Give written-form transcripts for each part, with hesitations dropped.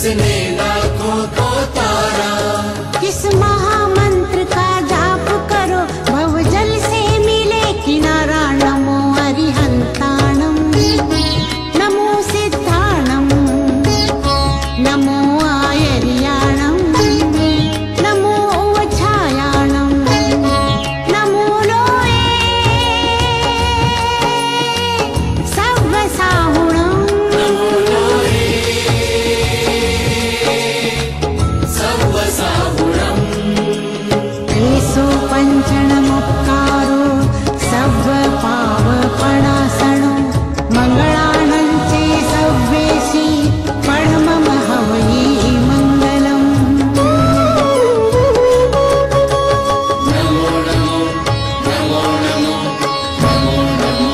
इसने लाखों को तारा। किस महामंत्र का जाप करो, भव जल से मिले किनारा। नमो अरिहंताणम, नमो सिद्धाणम, नमो आयर्याणम, नमो उवछायाणम, नमो लोये सव्वसाहुणम। नमो लोये सव्वसाहुणम्। एषो पञ्चणमुपकारो सव्वपावपणासनो, मङ्गलानं चे सव्वेषि परमं हवये मङ्गलम्। नमो नमो नमो नमो नमो नमो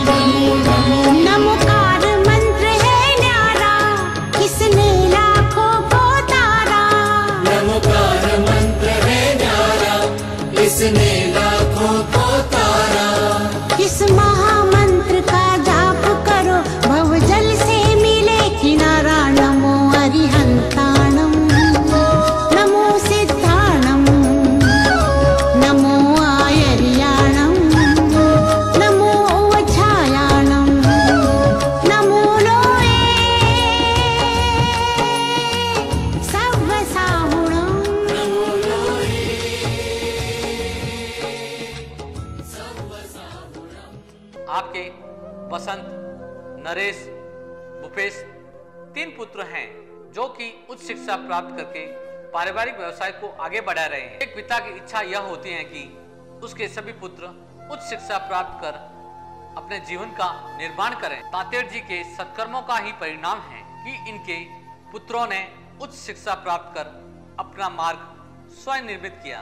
नमो नमो। नमोकार मंत्र है न्यारा, इसने लाखों को तारा। नमोकार मंत्र है न्यारा, इसने लाखों को तारा। किस महामंत्र का जाप करो, भव जल से मिले किनारा। नमो अरिहंताणम, नमो सिद्धाणम, नमो आयर्याणम, नमो उवछायाणम, नमो लोये सव्वसाहुणम। नमो लोये सव्वसाहुणम्। आपके वसंत, नरेश, भूपेश 3 पुत्र हैं जो कि उच्च शिक्षा प्राप्त करके पारिवारिक व्यवसाय को आगे बढ़ा रहे हैं। एक पिता की इच्छा यह होती है कि उसके सभी पुत्र उच्च शिक्षा प्राप्त कर अपने जीवन का निर्माण करें। तातेड़ जी के सत्कर्मों का ही परिणाम है कि इनके पुत्रों ने उच्च शिक्षा प्राप्त कर अपना मार्ग स्वयं निर्मित किया।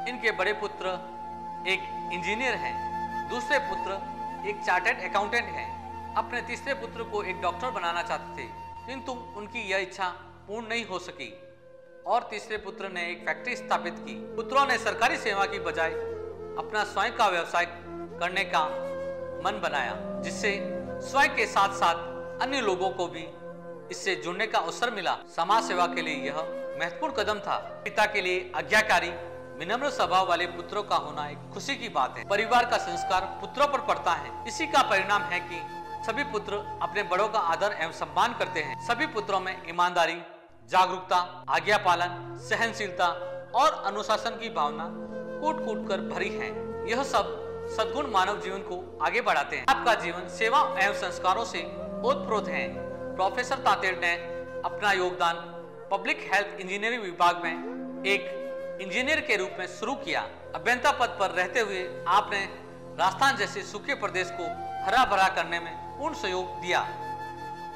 इनके बड़े पुत्र एक इंजीनियर हैं, दूसरे पुत्र एक चार्टर्ड अकाउंटेंट हैं। अपने तीसरे पुत्र को एक डॉक्टर बनाना चाहते थे, किंतु उनकी यह इच्छा पूर्ण नहीं हो सकी और तीसरे पुत्र ने एक फैक्ट्री स्थापित की। पुत्रों ने सरकारी सेवा की बजाय अपना स्वयं का व्यवसाय करने का मन बनाया, जिससे स्वयं के साथ साथ अन्य लोगों को भी इससे जुड़ने का अवसर मिला। समाज सेवा के लिए यह महत्वपूर्ण कदम था। पिता के लिए आज्ञाकारी, विनम्र स्वभाव वाले पुत्रों का होना एक खुशी की बात है। परिवार का संस्कार पुत्रों पर पड़ता है। इसी का परिणाम है कि सभी पुत्र अपने बड़ों का आदर एवं सम्मान करते हैं। सभी पुत्रों में ईमानदारी, जागरूकता, आज्ञा पालन, सहनशीलता और अनुशासन की भावना कूट कूट कर भरी है। यह सब सद्गुण मानव जीवन को आगे बढ़ाते हैं। आपका जीवन सेवा एवं संस्कारों से ओतप्रोत है। प्रोफेसर तातेड़ ने अपना योगदान पब्लिक हेल्थ इंजीनियरिंग विभाग में एक इंजीनियर के रूप में शुरू किया। अभियंता पद पर रहते हुए आपने राजस्थान जैसे सूखे प्रदेश को हरा भरा करने में पूर्ण सहयोग दिया।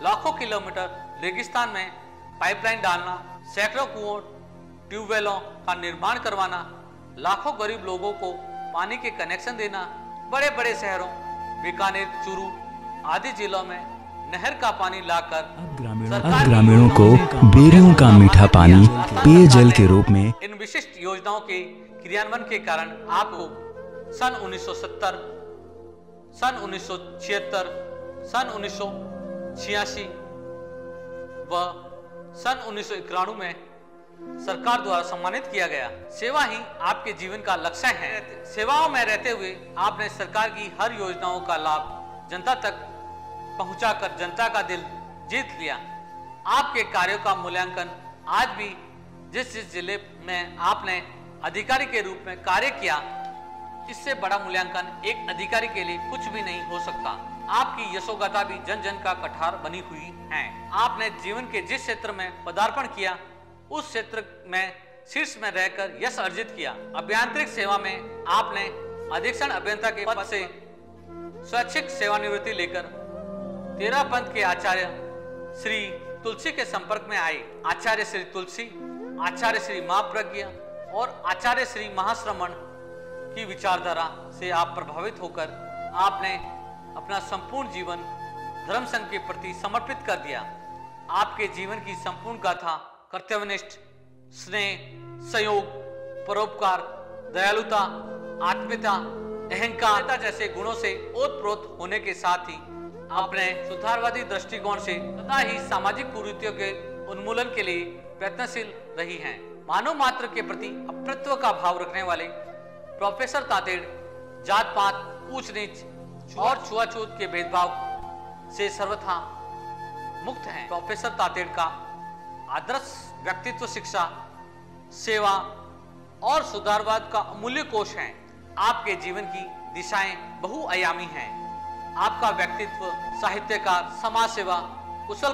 लाखों किलोमीटर रेगिस्तान में पाइपलाइन डालना, सैकड़ों कुओं, ट्यूबवेलों का निर्माण करवाना, लाखों गरीब लोगों को पानी के कनेक्शन देना, बड़े बड़े शहरों बीकानेर, चूरू आदि जिलों में नहर का पानी लाकर ग्रामीणों को बेरियों का मीठा पानी पेयजल के रूप में। इन विशिष्ट योजनाओं के क्रियान्वयन के कारण आपको सन 1970, सन 1976, सन 1986 व सन 1991 में सरकार द्वारा सम्मानित किया गया। सेवा ही आपके जीवन का लक्ष्य है। सेवाओं में रहते हुए आपने सरकार की हर योजनाओं का लाभ जनता तक पहुंचाकर जनता का दिल जीत लिया। आपके कार्यों का मूल्यांकन आज भी जिस जिले में आपने अधिकारी के रूप में कार्य किया, इससे बड़ा मूल्यांकन एक अधिकारी के लिए कुछ भी नहीं हो सकता। आपकी यशोगाथा भी जन जन का कठार बनी हुई है। आपने जीवन के जिस क्षेत्र में पदार्पण किया, उस क्षेत्र में शीर्ष में रहकर यश अर्जित किया। अभियांत्रिक सेवा में आपने अधीक्षण अभियंता के पद से स्वैच्छिक सेवानिवृत्ति लेकर 13 पंथ के आचार्य श्री तुलसी के संपर्क में आए। आचार्य श्री तुलसी, आचार्य श्री महाप्रज्ञ और आचार्य श्री महाश्रमण की विचारधारा से आप प्रभावित होकर आपने अपना संपूर्ण जीवन धर्म संघ के प्रति समर्पित कर दिया। आपके जीवन की संपूर्ण गाथा कर्तव्यनिष्ठ, स्नेह, सहयोग, परोपकार, दयालुता, आत्मीयता, अहंकार जैसे गुणों से ओतप्रोत होने के साथ ही आपने सुधारवादी दृष्टिकोण से तथा ही सामाजिक कुरीतियों के उन्मूलन के लिए प्रयत्नशील रही हैं। मानव मात्र के प्रति अपनत्व का भाव रखने वाले प्रोफेसर तातेड़ जात पात, ऊंच नीच और छुआछूत के भेदभाव से सर्वथा मुक्त हैं। प्रोफेसर तातेड़ का आदर्श व्यक्तित्व शिक्षा, सेवा और सुधारवाद का अमूल्य कोश है। आपके जीवन की दिशाएं बहुआयामी हैं। आपका व्यक्तित्व साहित्यकार, समाज सेवा, कुशल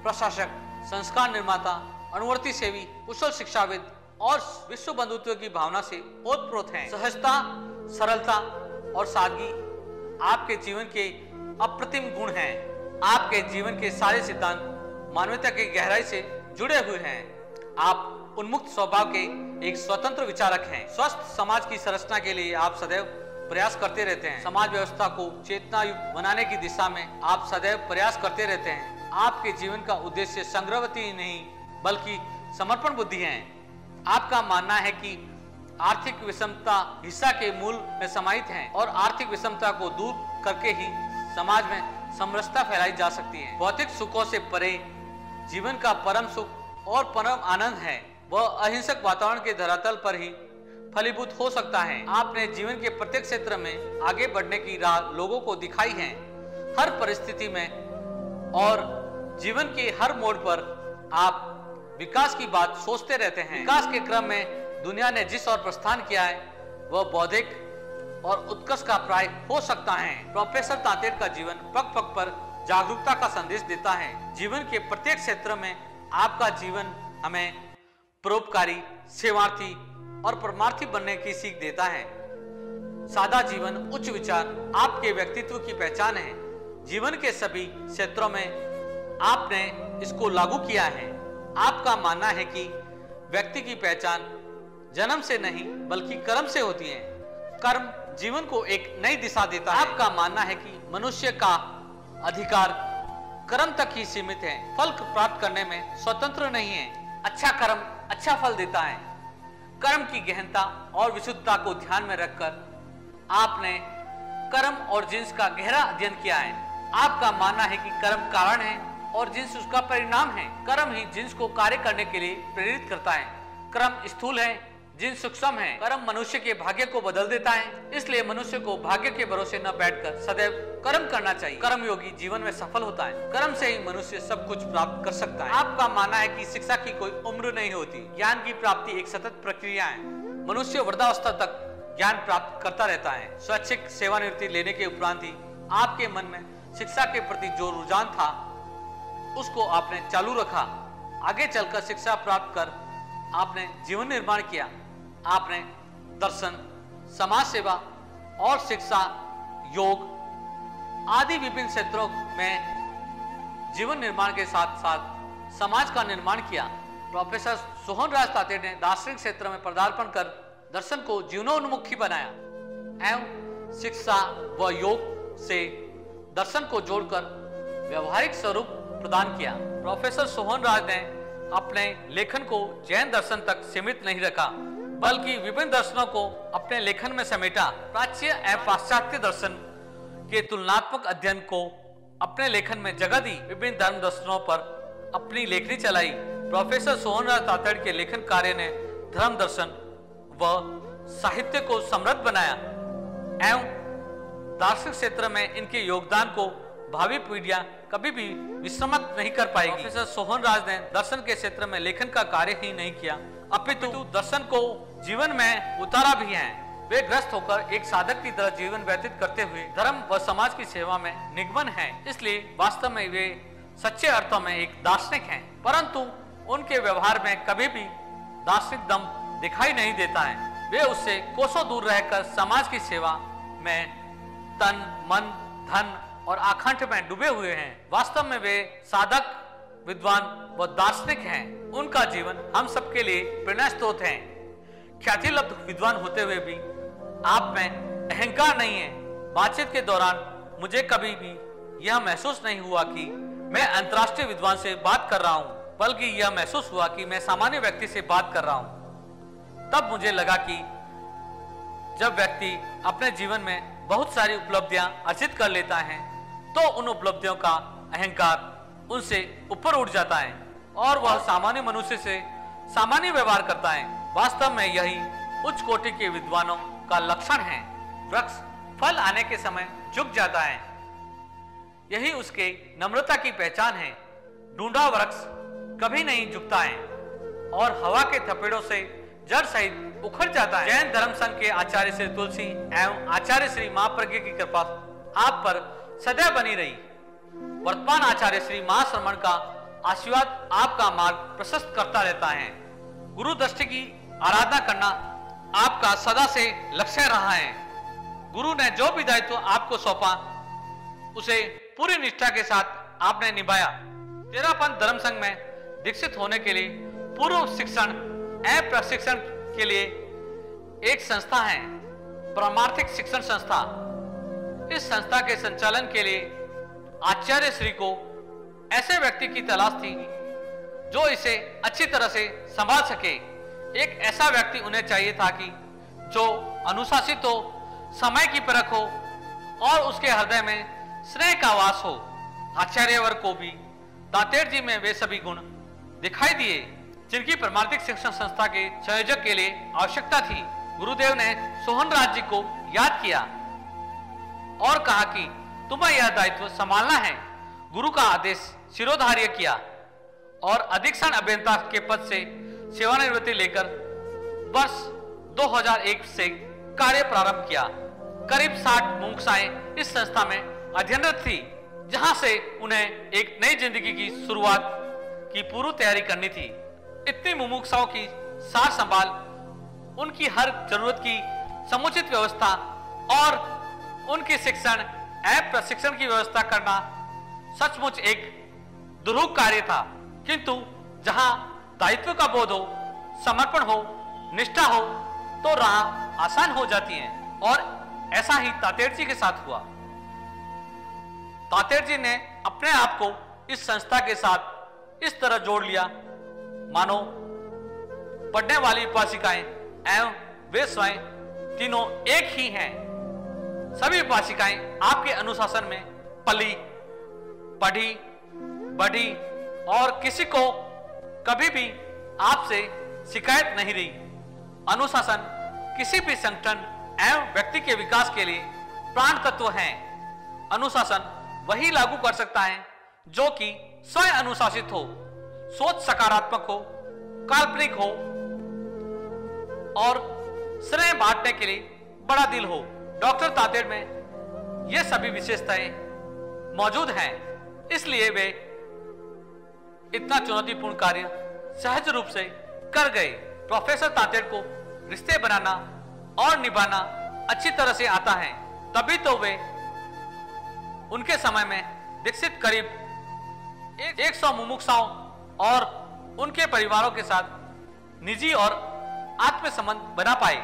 प्रशासक, संस्कार निर्माता, अनुवर्ती सेवी, कुशल शिक्षाविद और विश्व बंधुत्व की भावना से ओतप्रोत हैं। सहजता, सरलता और सादगी आपके जीवन के अप्रतिम गुण हैं। आपके जीवन के सारे सिद्धांत मानवता की गहराई से जुड़े हुए हैं। आप उन्मुक्त स्वभाव के एक स्वतंत्र विचारक हैं। स्वस्थ समाज की संरचना के लिए आप सदैव प्रयास करते रहते हैं। समाज व्यवस्था को चेतनायुक्त बनाने की दिशा में आप सदैव प्रयास करते रहते हैं। आपके जीवन का उद्देश्य संग्रहवती नहीं बल्कि समर्पण बुद्धि है। आपका मानना है कि आर्थिक विषमता हिंसा के मूल में समाहित है और आर्थिक विषमता को दूर करके ही समाज में समरसता फैलाई जा सकती है। भौतिक सुखों से परे जीवन का परम सुख और परम आनंद है। वह अहिंसक वातावरण के धरातल पर ही फलीभूत हो सकता है। आपने जीवन के प्रत्येक क्षेत्र में आगे बढ़ने की राह लोगों को दिखाई है। हर परिस्थिति में और जीवन के हर मोड़ पर आप विकास की बात सोचते रहते हैं। विकास के क्रम में दुनिया ने जिस ओर प्रस्थान किया है वह बौद्धिक और उत्कर्ष का प्राय हो सकता है। प्रोफेसर तातेड़ का जीवन पग पग पर जागरूकता का संदेश देता है। जीवन के प्रत्येक क्षेत्र में आपका जीवन हमें परोपकारी, सेवार्थी और परमार्थी बनने की सीख देता है। सादा जीवन, उच्च विचार आपके व्यक्तित्व की पहचान है। जीवन के सभी क्षेत्रों में आपने इसको लागू किया है। आपका मानना है कि व्यक्ति की पहचान जन्म से नहीं बल्कि कर्म से होती है। कर्म जीवन को एक नई दिशा देता है। आपका मानना है कि मनुष्य का अधिकार कर्म तक ही सीमित है, फल प्राप्त करने में स्वतंत्र नहीं है। अच्छा कर्म अच्छा फल देता है। कर्म की गहनता और विशुद्धता को ध्यान में रखकर आपने कर्म और जिन्स का गहरा अध्ययन किया है। आपका मानना है कि कर्म कारण है और जिन्स उसका परिणाम है। कर्म ही जिन्स को कार्य करने के लिए प्रेरित करता है। कर्म स्थूल है, जिन्स सूक्ष्म है। कर्म मनुष्य के भाग्य को बदल देता है, इसलिए मनुष्य को भाग्य के भरोसे न बैठकर सदैव कर्म करना चाहिए। कर्म योगी जीवन में सफल होता है। कर्म से ही मनुष्य सब कुछ प्राप्त कर सकता है। आपका मानना है कि शिक्षा की कोई उम्र नहीं होती। ज्ञान की प्राप्ति एक सतत प्रक्रिया है। मनुष्य वृद्धावस्था तक ज्ञान प्राप्त करता रहता है। स्वैच्छिक सेवानिवृत्ति लेने के उपरांत ही आपके मन में शिक्षा के प्रति जो रुझान था उसको आपने चालू रखा। आगे चलकर शिक्षा प्राप्त कर आपने जीवन निर्माण किया। आपने दर्शन, समाज सेवा और शिक्षा, योग आदि विभिन्न क्षेत्रों में जीवन निर्माण के साथ साथ समाज का निर्माण किया। प्रोफेसर सोहनराज तातेड़ ने दार्शनिक क्षेत्र में पदार्पण कर दर्शन को जीवनोन्मुखी बनाया एवं शिक्षा व योग से दर्शन को जोड़कर व्यवहारिक स्वरूप प्रदान किया। प्रोफेसर सोहनराज ने अपने लेखन को जैन दर्शन तक सीमित नहीं रखा बल्कि विभिन्न दर्शनों को अपने लेखन में समेटा। प्राच्य एवं पाश्चात्य दर्शन के तुलनात्मक अध्ययन को अपने लेखन में जगह दी। विभिन्न धर्म दर्शनों पर अपनी लेखनी चलाई। प्रोफेसर सोहनराज तातेड़ के लेखन कार्य ने धर्म दर्शन व साहित्य को समृद्ध बनाया एवं दार्शनिक क्षेत्र में इनके योगदान को भावी पीढ़ियां कभी भी विस्मृत नहीं कर पाएगी। प्रोफेसर सोहनराज ने दर्शन के क्षेत्र में लेखन का कार्य ही नहीं किया अपितु दर्शन को जीवन में उतारा भी है। वे ग्रस्त होकर एक साधक की तरह जीवन व्यतीत करते हुए धर्म व समाज की सेवा में निगमन हैं। इसलिए वास्तव में वे सच्चे अर्थों में एक दार्शनिक हैं, परंतु उनके व्यवहार में कभी भी दार्शनिक दम दिखाई नहीं देता है। वे उससे कोसों दूर रहकर समाज की सेवा में तन, मन, धन और आखंड में डूबे हुए हैं। वास्तव में वे साधक, विद्वान व दार्शनिक हैं। उनका जीवन हम सबके लिए प्रेरणा स्रोत है। ख्याति लब्ध विद्वान होते हुए भी आप में अहंकार नहीं है। बातचीत के दौरान मुझे कभी भी यह महसूस नहीं हुआ कि मैं अंतर्राष्ट्रीय विद्वान से बात कर रहा हूँ, बल्कि यह महसूस हुआ कि मैं सामान्य व्यक्ति से बात कर रहा हूँ। तब मुझे लगा कि जब व्यक्ति अपने जीवन में बहुत सारी उपलब्धियां अर्जित कर लेता है तो उन उपलब्धियों का अहंकार उनसे ऊपर उठ जाता है और वह सामान्य मनुष्य से सामान्य व्यवहार करता है। वास्तव में यही उच्च कोटि के विद्वानों का लक्षण है। वृक्ष फल आने के समय झुक जाता है, यही उसके नम्रता की पहचान है। ढूंढा वृक्ष कभी नहीं झुकता है और हवा के थपेड़ों से जड़ सहित उखड़ जाता है। जैन धर्म संघ के आचार्य श्री तुलसी एवं आचार्य श्री महाप्रज्ञ की कृपा आप पर सदैव बनी रही। वर्तमान आचार्य श्री महाश्रमण का आशीर्वाद आपका मार्ग प्रशस्त करता रहता है। गुरु दृष्टि की आराधना करना आपका सदा से लक्ष्य रहा है। गुरु ने जो भी दायित्व आपको सौंपा उसे पूरी निष्ठा के साथ आपने निभाया। तेरापंथ धर्म संघ में दीक्षित होने के लिए पूर्व शिक्षण एवं प्रशिक्षण के लिए एक संस्था है, परमार्थिक शिक्षण संस्था। इस संस्था के संचालन के लिए आचार्य श्री को ऐसे व्यक्ति की तलाश थी जो इसे अच्छी तरह से संभाल सके। एक ऐसा व्यक्ति उन्हें चाहिए था कि जो अनुशासित हो, समय की परख हो और उसके हृदय में स्नेह का वास हो। आचार्यवर को भी तातेड़ जी में वे सभी गुण दिखाई दिए जिनकी परमार्थिक शिक्षण संस्था के संयोजक के लिए आवश्यकता थी। गुरुदेव ने सोहनराज जी को याद किया और कहा कि तुम्हें यह दायित्व संभालना है। गुरु का आदेश शिरोधार्य किया और अधीक्षण अभियंता के पद से सेवानिवृत्ति लेकर वर्ष 2001 से कार्य प्रारंभ किया। करीब 60 मुमुक्षाएं इस संस्था में अध्ययनरत थी, जहां से उन्हें एक नई जिंदगी की शुरुआत की पूर्व तैयारी करनी थी। इतनी मुमुक्षाओं की सार संभाल, उनकी हर जरूरत की समुचित व्यवस्था और उनकी शिक्षण एवं प्रशिक्षण की व्यवस्था करना सचमुच एक दुरूह कार्य था। किंतु जहां दायित्व का बोध हो, समर्पण हो, निष्ठा हो तो राह आसान हो जाती है और ऐसा ही तातेड़ जी के साथ हुआ। तातेड़ जी ने अपने आप को इस संस्था के साथ इस तरह जोड़ लिया मानो पढ़ने वाली उपासिकाएं एवं वे स्वयं तीनों एक ही हैं। सभी उपासिकाएं आपके अनुशासन में पली, पढ़ी, बढ़ी और किसी को कभी भी आपसे शिकायत नहीं रही। अनुशासन किसी भी संगठन एवं व्यक्ति के विकास के लिए प्राण तत्व है। अनुशासन वही लागू कर सकता है जो कि स्वयं अनुशासित हो, सोच सकारात्मक हो, काल्पनिक हो और स्नेह बांटने के लिए बड़ा दिल हो। डॉक्टर तातेड़ में ये सभी विशेषताएं मौजूद हैं, इसलिए वे इतना चुनौतीपूर्ण कार्य सहज रूप से कर गए। प्रोफेसर तातेड़ को रिश्ते बनाना और निभाना अच्छी तरह से आता है, तभी तो वे उनके समय में दीक्षित करीब 100 मुमुक्षाओं और उनके परिवारों के साथ निजी और आत्म संबंध बना पाए।